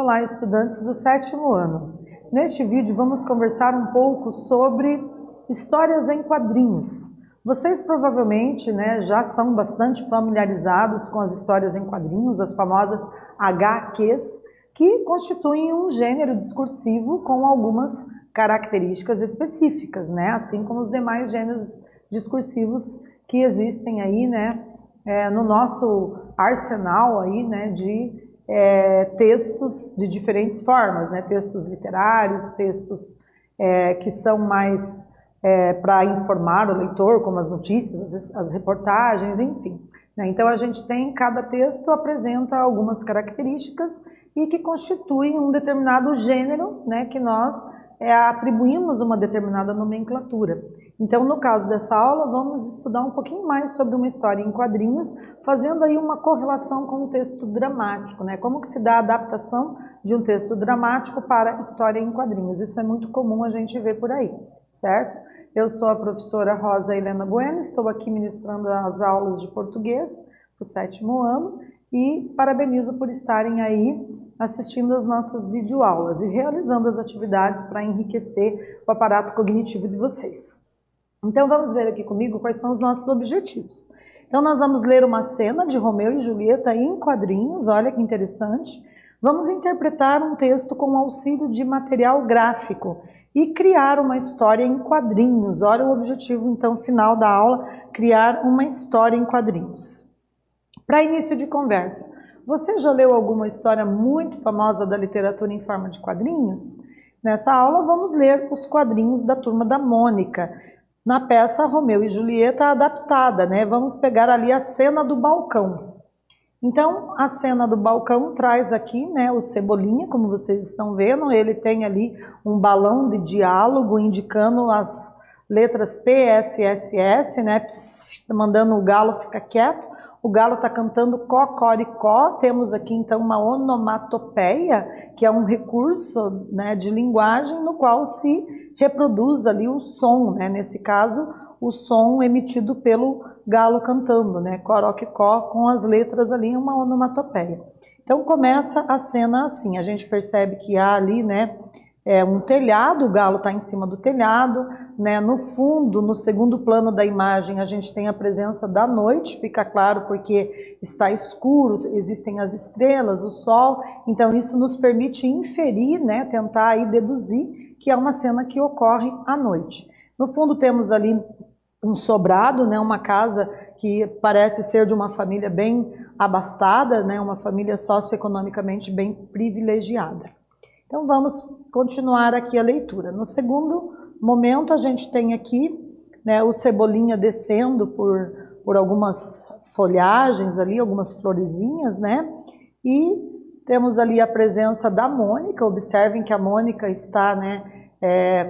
Olá, estudantes do 7º ano. Neste vídeo vamos conversar um pouco sobre histórias em quadrinhos. Vocês provavelmente já são bastante familiarizados com as histórias em quadrinhos, as famosas HQs, que constituem um gênero discursivo com algumas características específicas, assim como os demais gêneros discursivos que existem aí, no nosso arsenal aí, de textos de diferentes formas, textos literários, textos que são mais para informar o leitor, como as notícias, as reportagens, enfim. Então a gente tem, cada texto apresenta algumas características e que constituem um determinado gênero, que nós atribuímos uma determinada nomenclatura. Então, no caso dessa aula, vamos estudar um pouquinho mais sobre uma história em quadrinhos, fazendo aí uma correlação com o texto dramático, Como que se dá a adaptação de um texto dramático para história em quadrinhos. Isso é muito comum a gente ver por aí, certo? Eu sou a professora Rosa Helena Bueno, estou aqui ministrando as aulas de português do 7º ano e parabenizo por estarem aí assistindo as nossas videoaulas e realizando as atividades para enriquecer o aparato cognitivo de vocês. Então vamos ver aqui comigo quais são os nossos objetivos. Então nós vamos ler uma cena de Romeu e Julieta em quadrinhos, olha que interessante. Vamos interpretar um texto com auxílio de material gráfico e criar uma história em quadrinhos. Olha o objetivo então final da aula, criar uma história em quadrinhos. Para início de conversa, você já leu alguma história muito famosa da literatura em forma de quadrinhos? Nessa aula vamos ler os quadrinhos da Turma da Mônica, na peça Romeu e Julieta adaptada, Vamos pegar ali a cena do balcão. Então, a cena do balcão traz aqui, o Cebolinha, como vocês estão vendo, ele tem ali um balão de diálogo indicando as letras PSSS, mandando o galo ficar quieto. O galo está cantando cocoricó. Temos aqui então uma onomatopeia, que é um recurso de linguagem no qual se reproduz ali o som, nesse caso o som emitido pelo galo cantando, coroquicó, com as letras ali, uma onomatopeia. Então começa a cena assim, a gente percebe que há ali um telhado, o galo está em cima do telhado, no fundo, no segundo plano da imagem, a gente tem a presença da noite, fica claro porque está escuro, existem as estrelas, o sol, então isso nos permite inferir, tentar aí deduzir que é uma cena que ocorre à noite. No fundo temos ali um sobrado, uma casa que parece ser de uma família bem abastada, uma família socioeconomicamente bem privilegiada. Então vamos continuar aqui a leitura. No segundo momento a gente tem aqui o Cebolinha descendo por algumas folhagens ali, algumas florezinhas, e temos ali a presença da Mônica. Observem que a Mônica está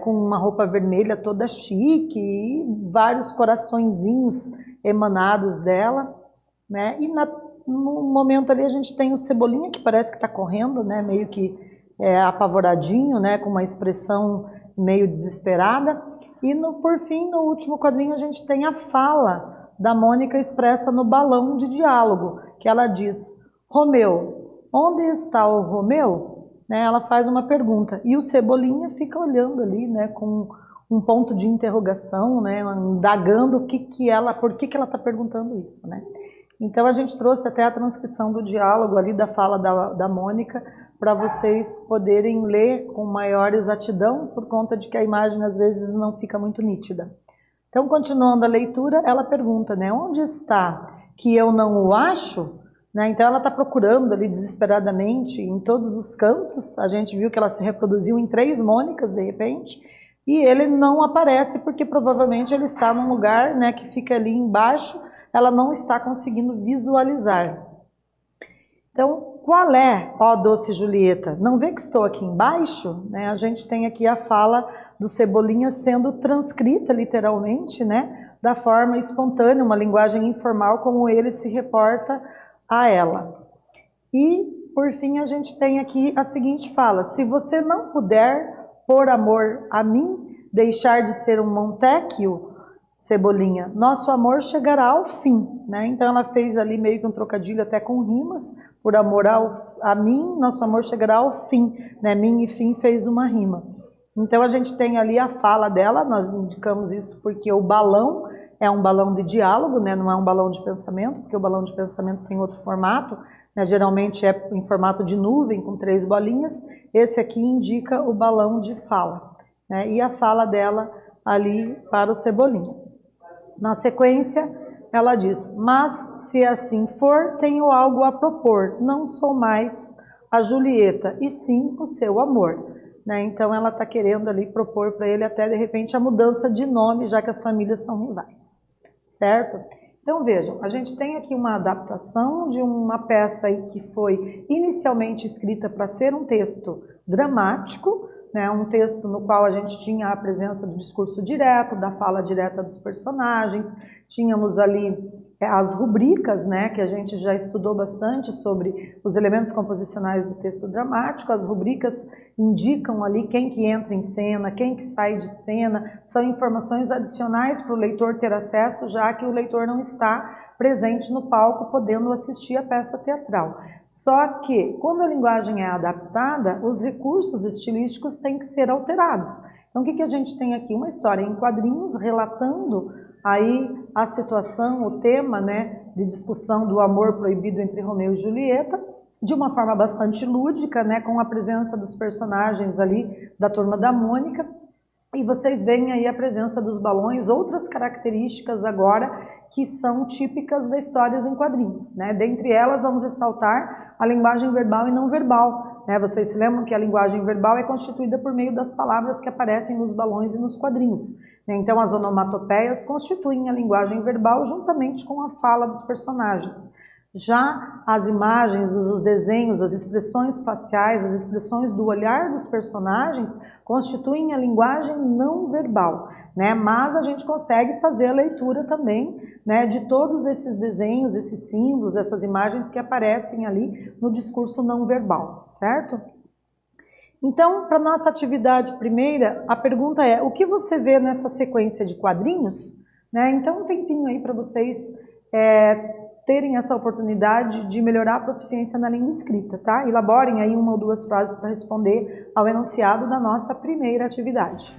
com uma roupa vermelha toda chique e vários coraçõezinhos emanados dela. E no momento ali a gente tem o Cebolinha, que parece que está correndo, meio que apavoradinho, com uma expressão meio desesperada. E por fim, no último quadrinho, a gente tem a fala da Mônica expressa no balão de diálogo, que ela diz: Romeu, onde está o Romeu? Ela faz uma pergunta e o Cebolinha fica olhando ali, com um ponto de interrogação, indagando por que ela está perguntando isso, Então a gente trouxe até a transcrição do diálogo ali da fala da Mônica para vocês poderem ler com maior exatidão, por conta de que a imagem às vezes não fica muito nítida. Então, continuando a leitura, ela pergunta, onde está que eu não o acho? Então ela está procurando ali desesperadamente em todos os cantos. A gente viu que ela se reproduziu em 3 Mônicas de repente, e ele não aparece porque provavelmente ele está num lugar que fica ali embaixo, ela não está conseguindo visualizar. Então, qual é, ó doce Julieta? Não vê que estou aqui embaixo? A gente tem aqui a fala do Cebolinha sendo transcrita literalmente, da forma espontânea, uma linguagem informal, como ele se reporta a ela. E, por fim, a gente tem aqui a seguinte fala: se você não puder, por amor a mim, deixar de ser um Montecchio, Cebolinha, nosso amor chegará ao fim, né? Então ela fez ali meio que um trocadilho até com rimas, por amor a mim, nosso amor chegará ao fim, né? Mim e fim fez uma rima. Então a gente tem ali a fala dela, nós indicamos isso porque o balão é um balão de diálogo, né? Não é um balão de pensamento, porque o balão de pensamento tem outro formato, né? Geralmente é em formato de nuvem, com 3 bolinhas, esse aqui indica o balão de fala, né? E a fala dela ali para o Cebolinha. Na sequência, ela diz, mas se assim for, tenho algo a propor, não sou mais a Julieta, e sim o seu amor. Né? Então ela está querendo ali propor para ele até de repente a mudança de nome, já que as famílias são rivais, certo? Então vejam, a gente tem aqui uma adaptação de uma peça aí que foi inicialmente escrita para ser um texto dramático, né, um texto no qual a gente tinha a presença do discurso direto, da fala direta dos personagens, tínhamos ali as rubricas, né, que a gente já estudou bastante sobre os elementos composicionais do texto dramático. As rubricas indicam ali quem que entra em cena, quem que sai de cena, são informações adicionais para o leitor ter acesso, já que o leitor não está presente no palco, podendo assistir a peça teatral. Só que, quando a linguagem é adaptada, os recursos estilísticos têm que ser alterados. Então, o que a gente tem aqui? Uma história em quadrinhos relatando aí a situação, o tema, né, de discussão do amor proibido entre Romeu e Julieta, de uma forma bastante lúdica, né, com a presença dos personagens ali da Turma da Mônica. E vocês veem aí a presença dos balões, outras características agora que são típicas das histórias em quadrinhos, né? Dentre elas, vamos ressaltar a linguagem verbal e não verbal, né? Vocês se lembram que a linguagem verbal é constituída por meio das palavras que aparecem nos balões e nos quadrinhos, né? Então, as onomatopeias constituem a linguagem verbal juntamente com a fala dos personagens. Já as imagens, os desenhos, as expressões faciais, as expressões do olhar dos personagens constituem a linguagem não verbal, né? Mas a gente consegue fazer a leitura também, né, de todos esses desenhos, esses símbolos, essas imagens que aparecem ali no discurso não verbal, certo? Então, para nossa atividade primeira, a pergunta é, o que você vê nessa sequência de quadrinhos? Né? Então, um tempinho aí para vocês terem essa oportunidade de melhorar a proficiência na língua escrita, tá? Elaborem aí 1 ou 2 frases para responder ao enunciado da nossa primeira atividade.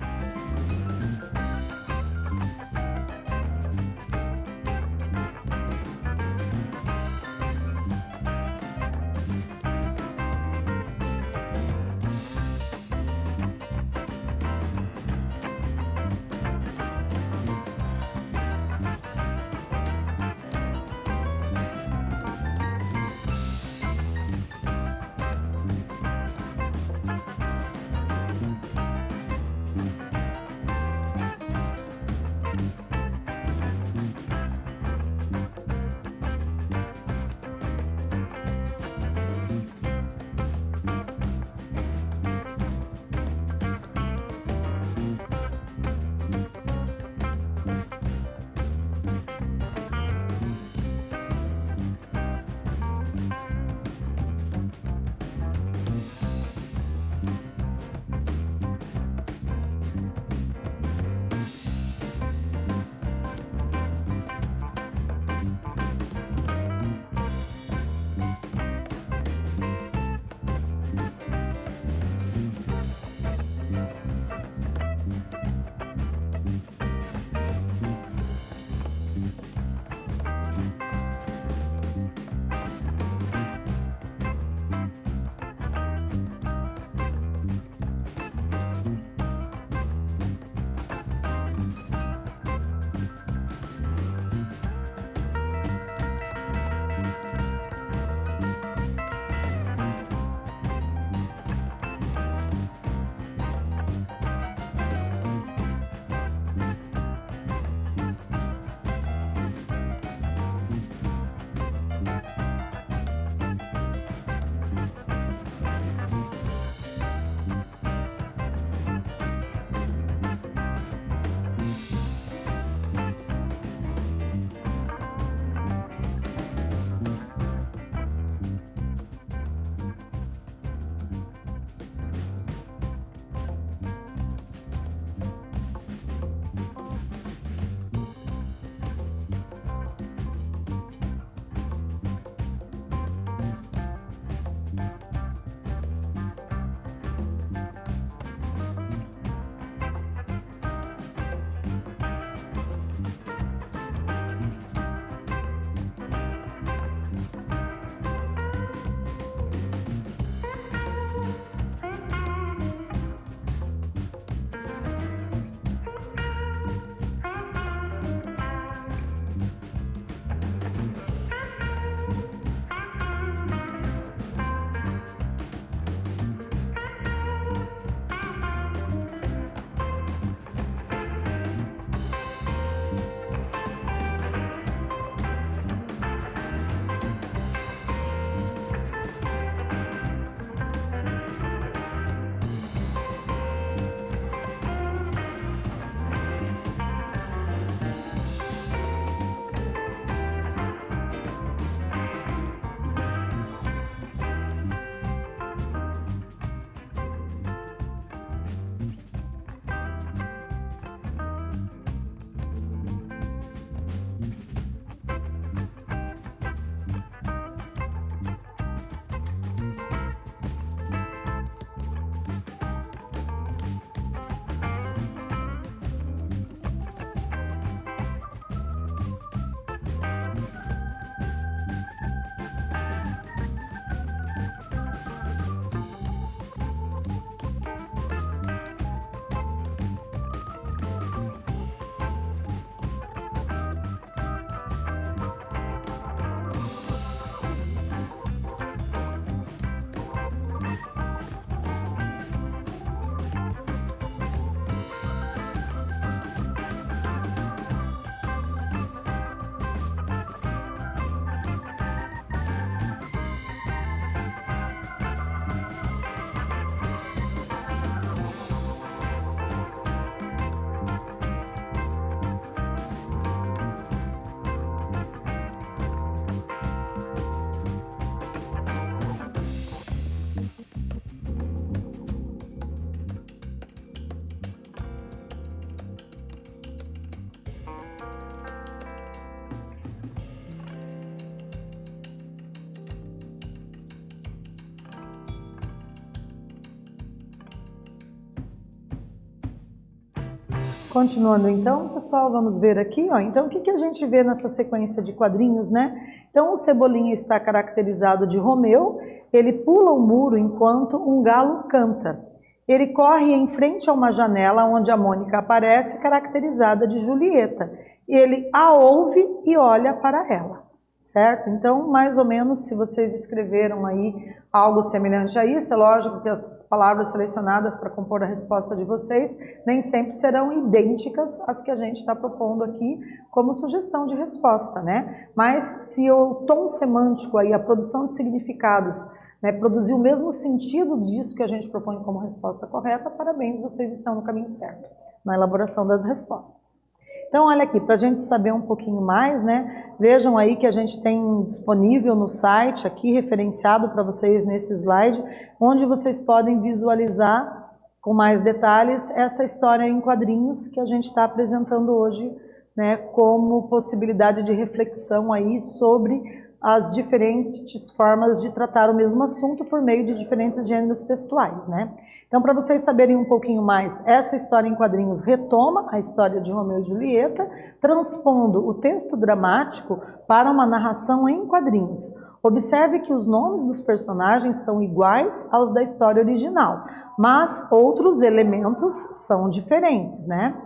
Continuando então, pessoal, vamos ver aqui, ó. Então, o que a gente vê nessa sequência de quadrinhos, né? Então, o Cebolinha está caracterizado de Romeu, ele pula o muro enquanto um galo canta. Ele corre em frente a uma janela onde a Mônica aparece, caracterizada de Julieta. Ele a ouve e olha para ela, certo? Então, mais ou menos, se vocês escreveram aí algo semelhante a isso, é lógico que as palavras selecionadas para compor a resposta de vocês nem sempre serão idênticas às que a gente está propondo aqui como sugestão de resposta, né? Mas se o tom semântico aí, a produção de significados, né, produzir o mesmo sentido disso que a gente propõe como resposta correta, parabéns, vocês estão no caminho certo, na elaboração das respostas. Então, olha aqui, para a gente saber um pouquinho mais, né, vejam aí que a gente tem disponível no site, aqui referenciado para vocês nesse slide, onde vocês podem visualizar com mais detalhes essa história em quadrinhos que a gente está apresentando hoje, né, como possibilidade de reflexão aí sobre as diferentes formas de tratar o mesmo assunto por meio de diferentes gêneros textuais, né? Então, para vocês saberem um pouquinho mais, essa história em quadrinhos retoma a história de Romeu e Julieta, transpondo o texto dramático para uma narração em quadrinhos. Observe que os nomes dos personagens são iguais aos da história original, mas outros elementos são diferentes, né?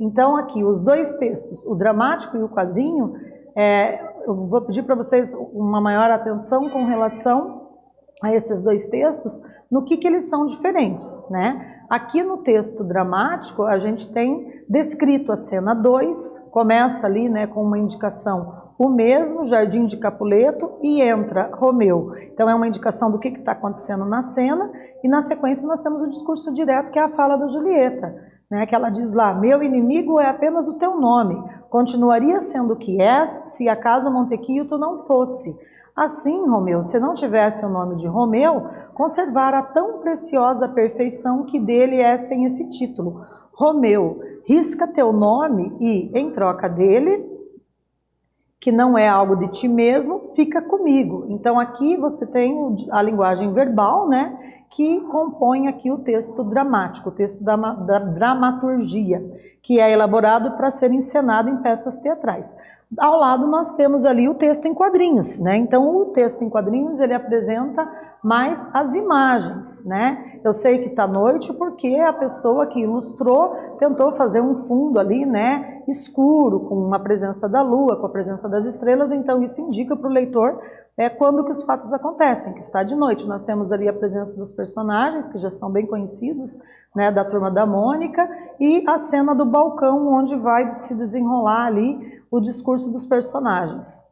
Então, aqui, os dois textos, o dramático e o quadrinho, eu vou pedir para vocês uma maior atenção com relação a esses dois textos, no que eles são diferentes, né? Aqui no texto dramático, a gente tem descrito a cena 2, começa ali, né, com uma indicação, o mesmo, Jardim de Capuleto, e entra Romeu. Então é uma indicação do que está acontecendo na cena, e na sequência nós temos o discurso direto, que é a fala da Julieta, né, que ela diz lá, meu inimigo é apenas o teu nome, continuaria sendo o que és, se acaso Montequio tu não fosse. Assim, Romeu, se não tivesse o nome de Romeu, conservara a tão preciosa perfeição que dele é sem esse título. Romeu, risca teu nome e, em troca dele, que não é algo de ti mesmo, fica comigo. Então aqui você tem a linguagem verbal, né, que compõe aqui o texto dramático, o texto da dramaturgia, que é elaborado para ser encenado em peças teatrais. Ao lado nós temos ali o texto em quadrinhos, né? Então o texto em quadrinhos ele apresenta mais as imagens, né? Eu sei que está noite porque a pessoa que ilustrou tentou fazer um fundo ali, né, escuro, com a presença da lua, com a presença das estrelas, então isso indica para o leitor quando que os fatos acontecem, que está de noite. Nós temos ali a presença dos personagens, que já são bem conhecidos, né, da Turma da Mônica, e a cena do balcão, onde vai se desenrolar ali o discurso dos personagens.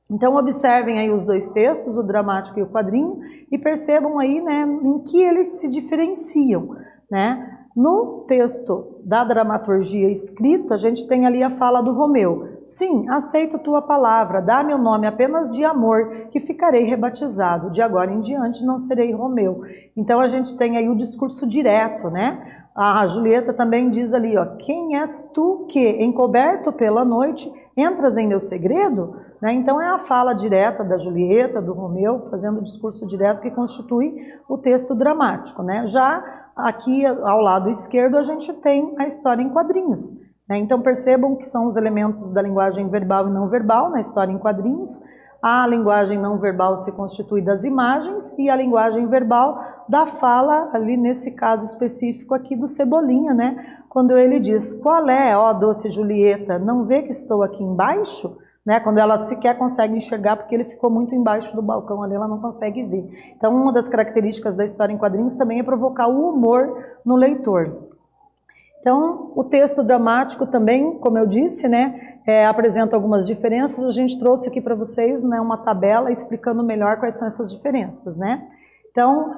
Então observem aí os dois textos, o dramático e o quadrinho, e percebam aí, né, em que eles se diferenciam, né? No texto da dramaturgia escrito, a gente tem ali a fala do Romeu. Sim, aceito tua palavra, dá-me o nome apenas de amor, que ficarei rebatizado. De agora em diante não serei Romeu. Então a gente tem aí o discurso direto, né? A Julieta também diz ali, ó, quem és tu que, encoberto pela noite, entras em meu segredo? Né? Então é a fala direta da Julieta, do Romeu, fazendo o discurso direto que constitui o texto dramático, né? Já aqui ao lado esquerdo a gente tem a história em quadrinhos, né? Então percebam que são os elementos da linguagem verbal e não verbal na história em quadrinhos. A linguagem não verbal se constitui das imagens e a linguagem verbal da fala, ali nesse caso específico aqui do Cebolinha, né? Quando ele diz, qual é, ó doce Julieta, não vê que estou aqui embaixo? Né, quando ela sequer consegue enxergar, porque ele ficou muito embaixo do balcão ali, ela não consegue ver. Então, uma das características da história em quadrinhos também é provocar o humor no leitor. Então, o texto dramático também, como eu disse, né, apresenta algumas diferenças. A gente trouxe aqui para vocês, né, uma tabela explicando melhor quais são essas diferenças, né? Então,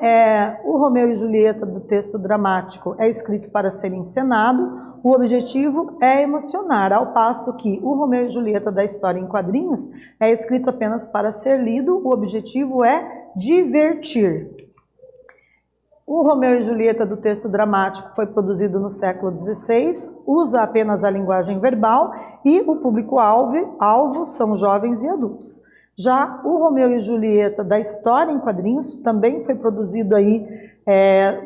o Romeu e Julieta do texto dramático é escrito para ser encenado. O objetivo é emocionar, ao passo que o Romeu e Julieta da história em quadrinhos é escrito apenas para ser lido, o objetivo é divertir. O Romeu e Julieta do texto dramático foi produzido no século XVI, usa apenas a linguagem verbal e o público-alvo são jovens e adultos. Já o Romeu e Julieta da história em quadrinhos também foi produzido aí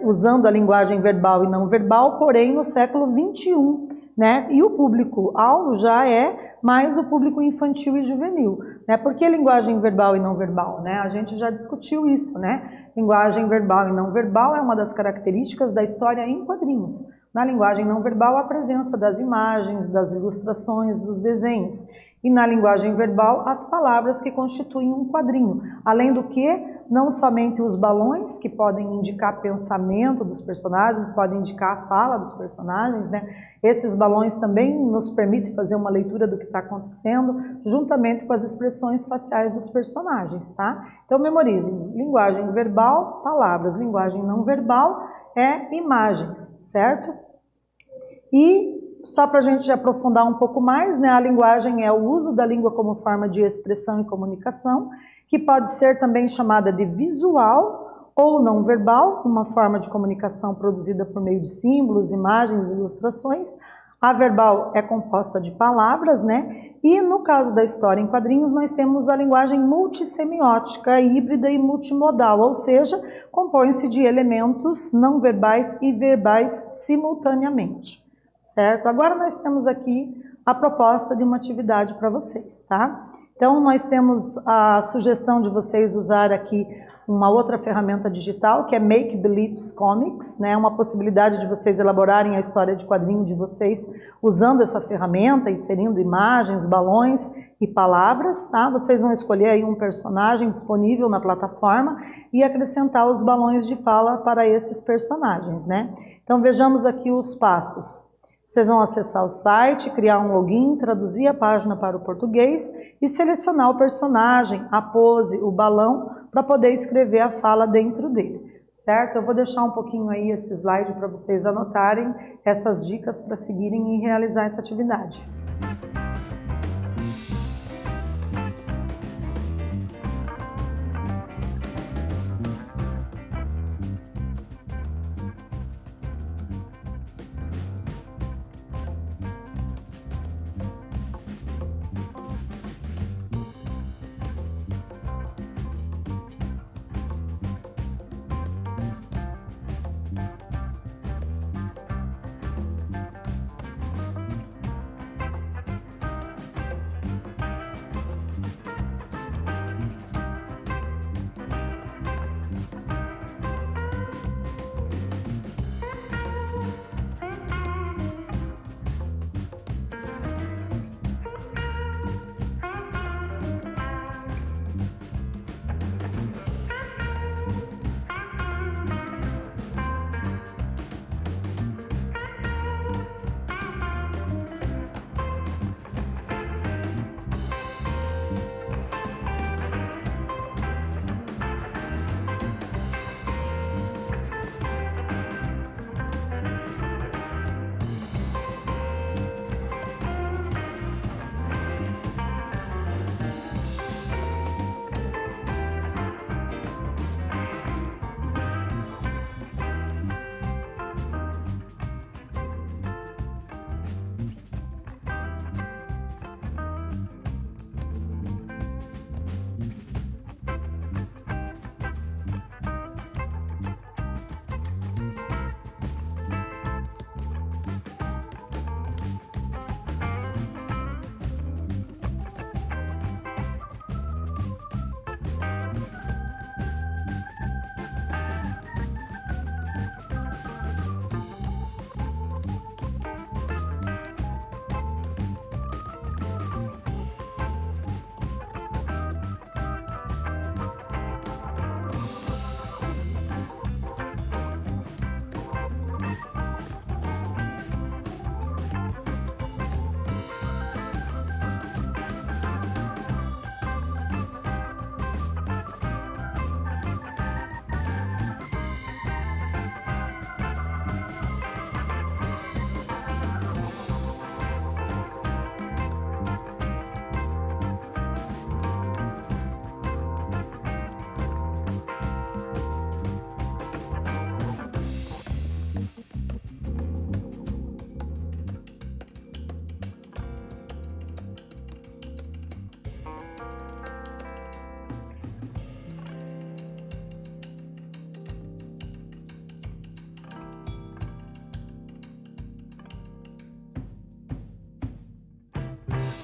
usando a linguagem verbal e não verbal, porém no século XXI, né? E o público-alvo já é mais o público infantil e juvenil, né? Por que linguagem verbal e não verbal, né? A gente já discutiu isso, né? Linguagem verbal e não verbal é uma das características da história em quadrinhos. Na linguagem não verbal, a presença das imagens, das ilustrações, dos desenhos. E na linguagem verbal, as palavras que constituem um quadrinho. Além do que, não somente os balões, que podem indicar pensamento dos personagens, podem indicar a fala dos personagens, né? Esses balões também nos permitem fazer uma leitura do que está acontecendo, juntamente com as expressões faciais dos personagens, tá? Então, memorize, linguagem verbal, palavras, linguagem não verbal é imagens, certo? E só para a gente aprofundar um pouco mais, né, a linguagem é o uso da língua como forma de expressão e comunicação, que pode ser também chamada de visual ou não verbal, uma forma de comunicação produzida por meio de símbolos, imagens, ilustrações. A verbal é composta de palavras, né? E no caso da história em quadrinhos, nós temos a linguagem multissemiótica, híbrida e multimodal, ou seja, compõe-se de elementos não verbais e verbais simultaneamente. Certo? Agora nós temos aqui a proposta de uma atividade para vocês, tá? Então nós temos a sugestão de vocês usar aqui uma outra ferramenta digital, que é Make Beliefs Comics, né? Uma possibilidade de vocês elaborarem a história de quadrinho de vocês usando essa ferramenta, inserindo imagens, balões e palavras, tá? Vocês vão escolher aí um personagem disponível na plataforma e acrescentar os balões de fala para esses personagens, né? Então vejamos aqui os passos. Vocês vão acessar o site, criar um login, traduzir a página para o português e selecionar o personagem, a pose, o balão, para poder escrever a fala dentro dele, certo? Eu vou deixar um pouquinho aí esse slide para vocês anotarem essas dicas para seguirem e realizar essa atividade.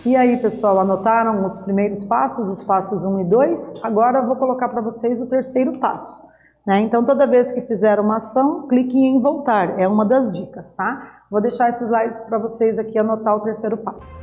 E aí, pessoal, anotaram os primeiros passos, os passos 1 e 2? Agora eu vou colocar para vocês o terceiro passo, né? Então, toda vez que fizer uma ação, clique em voltar, é uma das dicas, tá? Vou deixar esses slides para vocês aqui anotar o terceiro passo.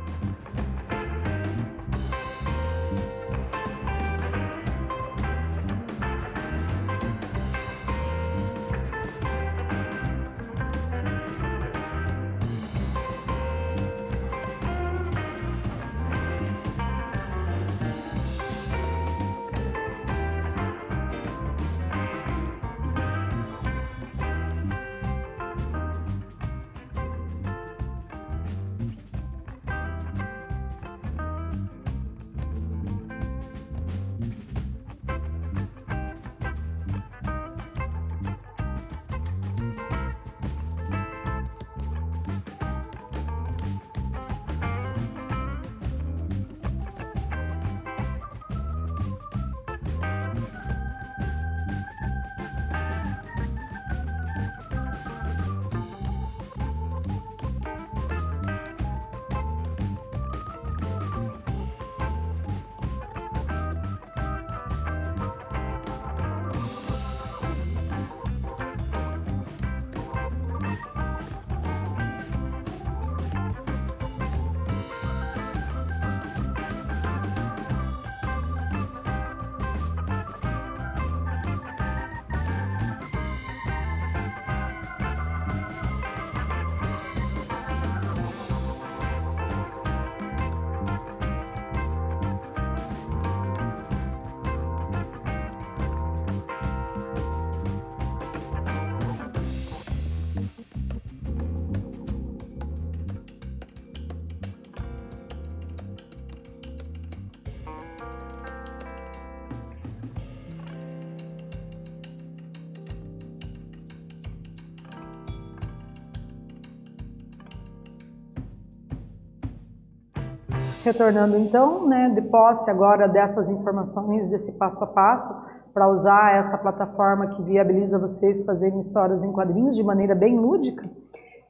Retornando então, né, de posse agora dessas informações, desse passo a passo, para usar essa plataforma que viabiliza vocês fazerem histórias em quadrinhos de maneira bem lúdica,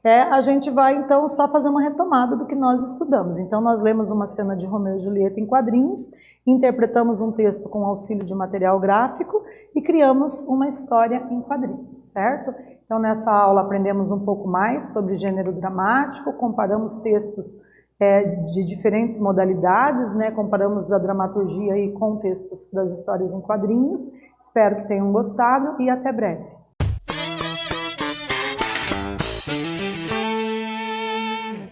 a gente vai então só fazer uma retomada do que nós estudamos. Então nós lemos uma cena de Romeu e Julieta em quadrinhos, interpretamos um texto com auxílio de material gráfico e criamos uma história em quadrinhos, certo? Então nessa aula aprendemos um pouco mais sobre gênero dramático, comparamos textos de diferentes modalidades, né? Comparamos a dramaturgia aí com textos das histórias em quadrinhos. Espero que tenham gostado e até breve.